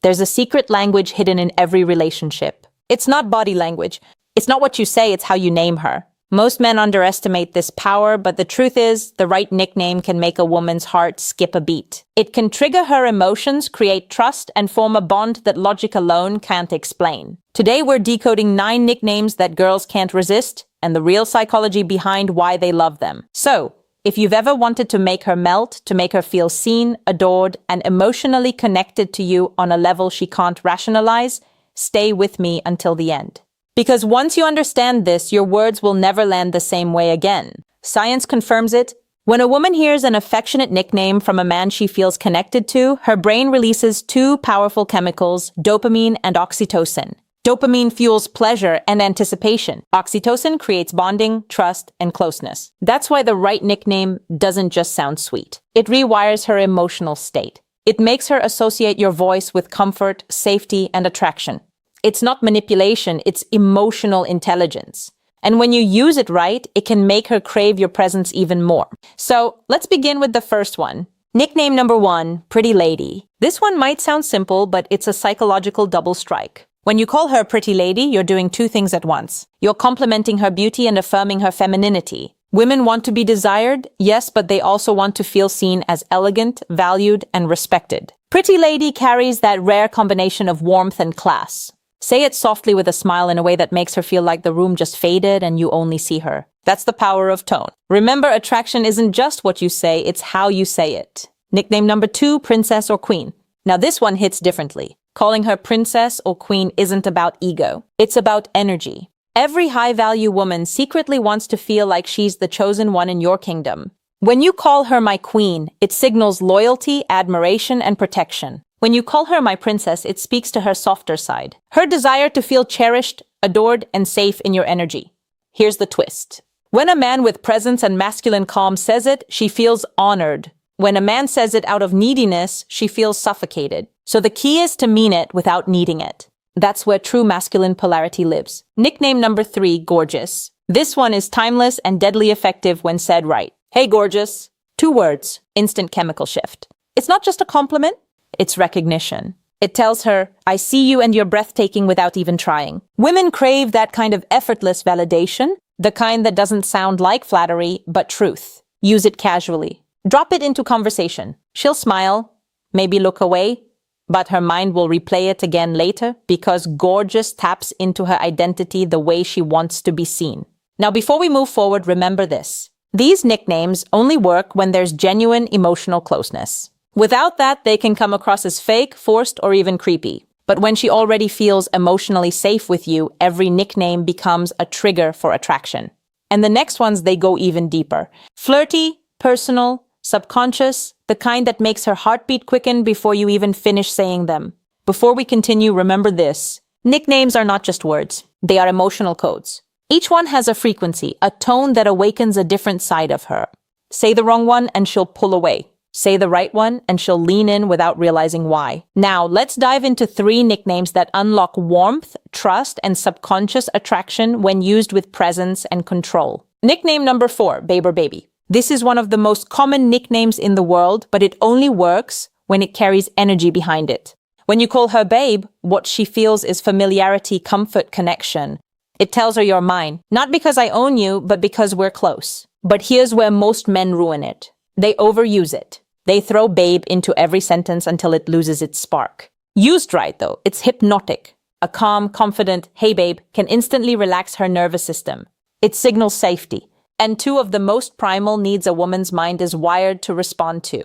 There's a secret language hidden in every relationship. It's not body language. It's not what you say, it's how you name her. Most men underestimate this power, but the truth is, the right nickname can make a woman's heart skip a beat. It can trigger her emotions, create trust, and form a bond that logic alone can't explain. Today, we're decoding 9 nicknames that girls can't resist, and the real psychology behind why they love them. So, if you've ever wanted to make her melt, to make her feel seen, adored, and emotionally connected to you on a level she can't rationalize, stay with me until the end. Because once you understand this, your words will never land the same way again. Science confirms it. When a woman hears an affectionate nickname from a man she feels connected to, her brain releases 2 powerful chemicals, dopamine and oxytocin. Dopamine fuels pleasure and anticipation. Oxytocin creates bonding, trust, and closeness. That's why the right nickname doesn't just sound sweet. It rewires her emotional state. It makes her associate your voice with comfort, safety, and attraction. It's not manipulation, it's emotional intelligence. And when you use it right, it can make her crave your presence even more. So let's begin with the first one. Nickname number 1, Pretty Lady. This one might sound simple, but it's a psychological double strike. When you call her Pretty Lady, you're doing 2 things at once. You're complimenting her beauty and affirming her femininity. Women want to be desired, yes, but they also want to feel seen as elegant, valued, and respected. Pretty Lady carries that rare combination of warmth and class. Say it softly with a smile in a way that makes her feel like the room just faded and you only see her. That's the power of tone. Remember, attraction isn't just what you say, it's how you say it. Nickname number 2, Princess or Queen. Now this one hits differently. Calling her princess or queen isn't about ego. It's about energy. Every high-value woman secretly wants to feel like she's the chosen one in your kingdom. When you call her my queen, it signals loyalty, admiration, and protection. When you call her my princess, it speaks to her softer side. Her desire to feel cherished, adored, and safe in your energy. Here's the twist. When a man with presence and masculine calm says it, she feels honored. When a man says it out of neediness, she feels suffocated. So the key is to mean it without needing it. That's where true masculine polarity lives. Nickname number 3, Gorgeous. This one is timeless and deadly effective when said right. Hey, gorgeous. 2 words, instant chemical shift. It's not just a compliment. It's recognition. It tells her, I see you and you're breathtaking without even trying. Women crave that kind of effortless validation, the kind that doesn't sound like flattery, but truth. Use it casually. Drop it into conversation. She'll smile, maybe look away, but her mind will replay it again later because gorgeous taps into her identity the way she wants to be seen. Now, before we move forward, remember this. These nicknames only work when there's genuine emotional closeness. Without that, they can come across as fake, forced, or even creepy. But when she already feels emotionally safe with you, every nickname becomes a trigger for attraction. And the next ones, they go even deeper. Flirty, personal, subconscious, the kind that makes her heartbeat quicken before you even finish saying them. Before we continue, remember this. Nicknames are not just words. They are emotional codes. Each one has a frequency, a tone that awakens a different side of her. Say the wrong one and she'll pull away. Say the right one and she'll lean in without realizing why. Now, let's dive into 3 nicknames that unlock warmth, trust, and subconscious attraction when used with presence and control. Nickname number 4, Babe or Baby. This is one of the most common nicknames in the world, but it only works when it carries energy behind it. When you call her babe, what she feels is familiarity, comfort, connection. It tells her you're mine, not because I own you, but because we're close. But here's where most men ruin it. They overuse it. They throw babe into every sentence until it loses its spark. Used right, though, it's hypnotic. A calm, confident, hey babe, can instantly relax her nervous system. It signals safety. And 2 of the most primal needs a woman's mind is wired to respond to.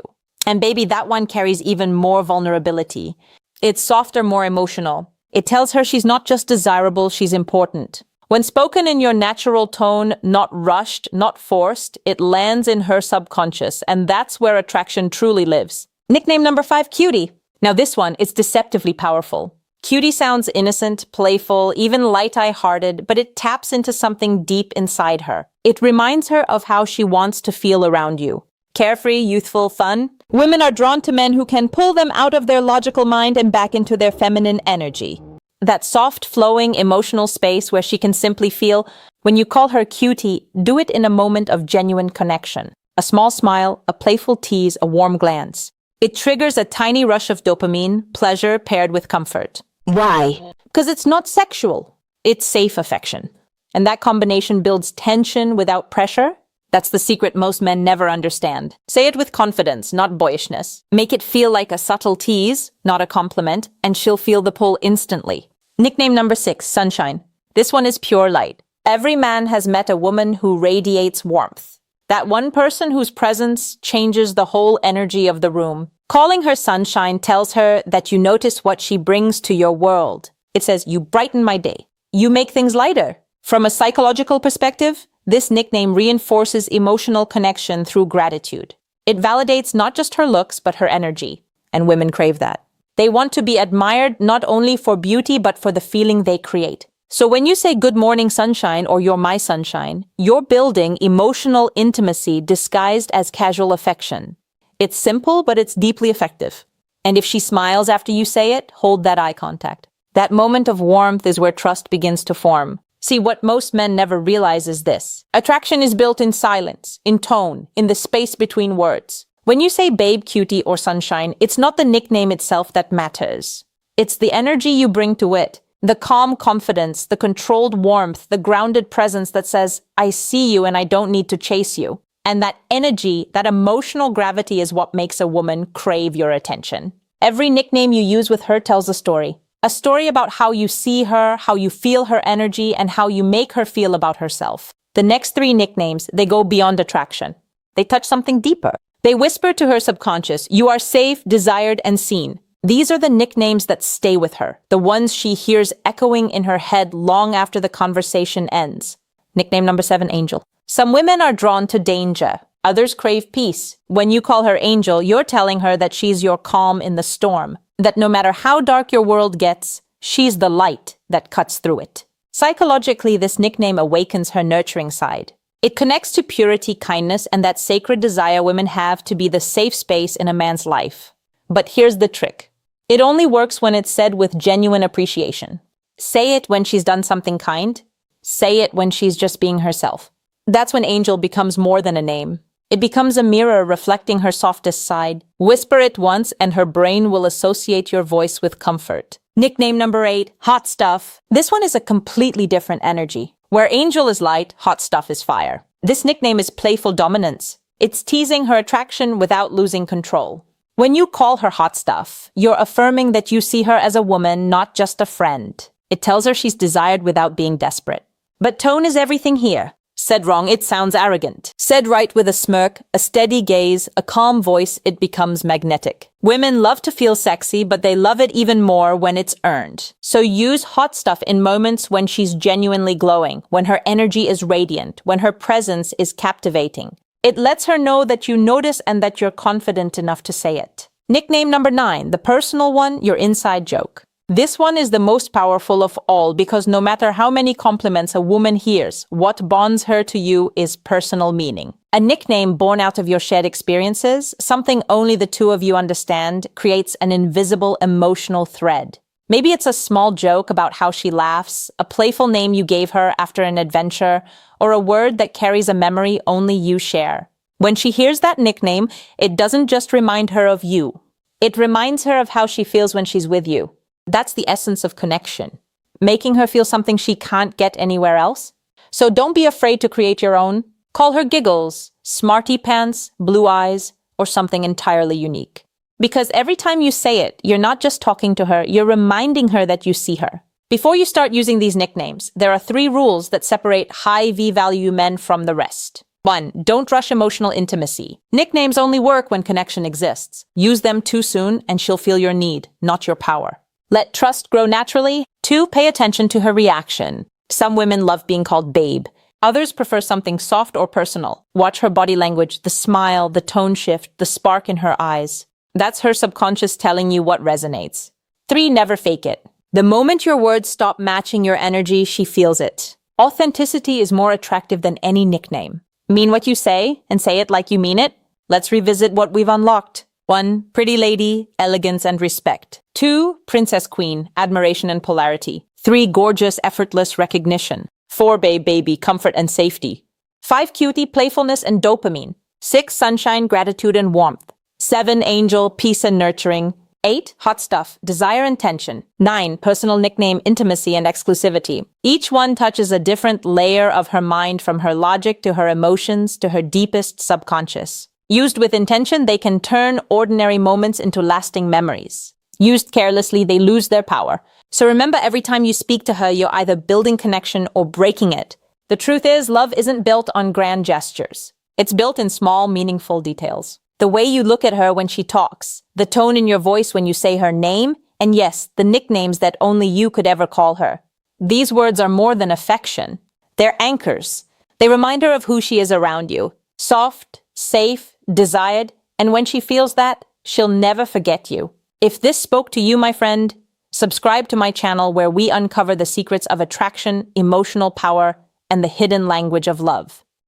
And baby, that one carries even more vulnerability. It's softer, more emotional. It tells her she's not just desirable, she's important. When spoken in your natural tone, not rushed, not forced, it lands in her subconscious, and that's where attraction truly lives. Nickname number 5, Cutie. Now this one is deceptively powerful. Cutie sounds innocent, playful, even light-hearted, but it taps into something deep inside her. It reminds her of how she wants to feel around you. Carefree, youthful, fun. Women are drawn to men who can pull them out of their logical mind and back into their feminine energy. That soft, flowing, emotional space where she can simply feel. When you call her cutie, do it in a moment of genuine connection. A small smile, a playful tease, a warm glance. It triggers a tiny rush of dopamine, pleasure paired with comfort. Why? Because it's not sexual, it's safe affection. And that combination builds tension without pressure. That's the secret most men never understand. Say it with confidence, not boyishness. Make it feel like a subtle tease, not a compliment, and she'll feel the pull instantly. Nickname number 6, Sunshine. This one is pure light. Every man has met a woman who radiates warmth. That one person whose presence changes the whole energy of the room. Calling her Sunshine tells her that you notice what she brings to your world. It says, you brighten my day. You make things lighter. From a psychological perspective, this nickname reinforces emotional connection through gratitude. It validates not just her looks, but her energy. And women crave that. They want to be admired not only for beauty, but for the feeling they create. So when you say good morning sunshine or you're my sunshine, you're building emotional intimacy disguised as casual affection. It's simple, but it's deeply effective. And if she smiles after you say it, hold that eye contact. That moment of warmth is where trust begins to form. See, what most men never realize is this. Attraction is built in silence, in tone, in the space between words. When you say babe, cutie, or sunshine, it's not the nickname itself that matters. It's the energy you bring to it. The calm confidence, the controlled warmth, the grounded presence that says, I see you and I don't need to chase you. And that energy, that emotional gravity is what makes a woman crave your attention. Every nickname you use with her tells a story. A story about how you see her, how you feel her energy, and how you make her feel about herself. The next 3 nicknames, they go beyond attraction. They touch something deeper. They whisper to her subconscious, you are safe, desired, and seen. These are the nicknames that stay with her, the ones she hears echoing in her head long after the conversation ends. Nickname number 7, Angel. Some women are drawn to danger. Others crave peace. When you call her Angel, you're telling her that she's your calm in the storm. That no matter how dark your world gets, she's the light that cuts through it. Psychologically, this nickname awakens her nurturing side. It connects to purity, kindness, and that sacred desire women have to be the safe space in a man's life. But here's the trick. It only works when it's said with genuine appreciation. Say it when she's done something kind. Say it when she's just being herself. That's when Angel becomes more than a name. It becomes a mirror reflecting her softest side. Whisper it once and her brain will associate your voice with comfort. Nickname number 8, Hot Stuff. This one is a completely different energy. Where Angel is light, Hot Stuff is fire. This nickname is playful dominance. It's teasing her attraction without losing control. When you call her Hot Stuff, you're affirming that you see her as a woman, not just a friend. It tells her she's desired without being desperate. But tone is everything here. Said wrong, it sounds arrogant. Said right with a smirk, a steady gaze, a calm voice, it becomes magnetic. Women love to feel sexy, but they love it even more when it's earned. So use Hot Stuff in moments when she's genuinely glowing, when her energy is radiant, when her presence is captivating. It lets her know that you notice and that you're confident enough to say it. Nickname number 9, the personal one, your inside joke. This one is the most powerful of all because no matter how many compliments a woman hears, what bonds her to you is personal meaning. A nickname born out of your shared experiences, something only the two of you understand, creates an invisible emotional thread. Maybe it's a small joke about how she laughs, a playful name you gave her after an adventure, or a word that carries a memory only you share. When she hears that nickname, it doesn't just remind her of you. It reminds her of how she feels when she's with you. That's the essence of connection, making her feel something she can't get anywhere else. So don't be afraid to create your own. Call her Giggles, Smarty Pants, Blue Eyes, or something entirely unique. Because every time you say it, you're not just talking to her, you're reminding her that you see her. Before you start using these nicknames, there are 3 rules that separate high V-value men from the rest. 1. Don't rush emotional intimacy. Nicknames only work when connection exists. Use them too soon and she'll feel your need, not your power. Let trust grow naturally. 2. Pay attention to her reaction. Some women love being called babe. Others prefer something soft or personal. Watch her body language, the smile, the tone shift, the spark in her eyes. That's her subconscious telling you what resonates. 3. Never fake it. The moment your words stop matching your energy, she feels it. Authenticity is more attractive than any nickname. Mean what you say and say it like you mean it. Let's revisit what we've unlocked. 1. Pretty lady, elegance and respect. 2. Princess queen, admiration and polarity. 3. Gorgeous, effortless recognition. 4. Baby, comfort and safety. 5. Cutie, playfulness and dopamine. 6. Sunshine, gratitude and warmth. 7. Angel, peace and nurturing. 8. Hot stuff, desire and tension. 9. Personal nickname, intimacy and exclusivity. Each one touches a different layer of her mind, from her logic to her emotions to her deepest subconscious. Used with intention, they can turn ordinary moments into lasting memories. Used carelessly, they lose their power. So remember, every time you speak to her, you're either building connection or breaking it. The truth is, love isn't built on grand gestures. It's built in small, meaningful details. The way you look at her when she talks, the tone in your voice when you say her name, and yes, the nicknames that only you could ever call her. These words are more than affection. They're anchors. They remind her of who she is around you. Soft, safe, desired, and when she feels that, she'll never forget you. If this spoke to you, my friend, subscribe to my channel where we uncover the secrets of attraction, emotional power, and the hidden language of love.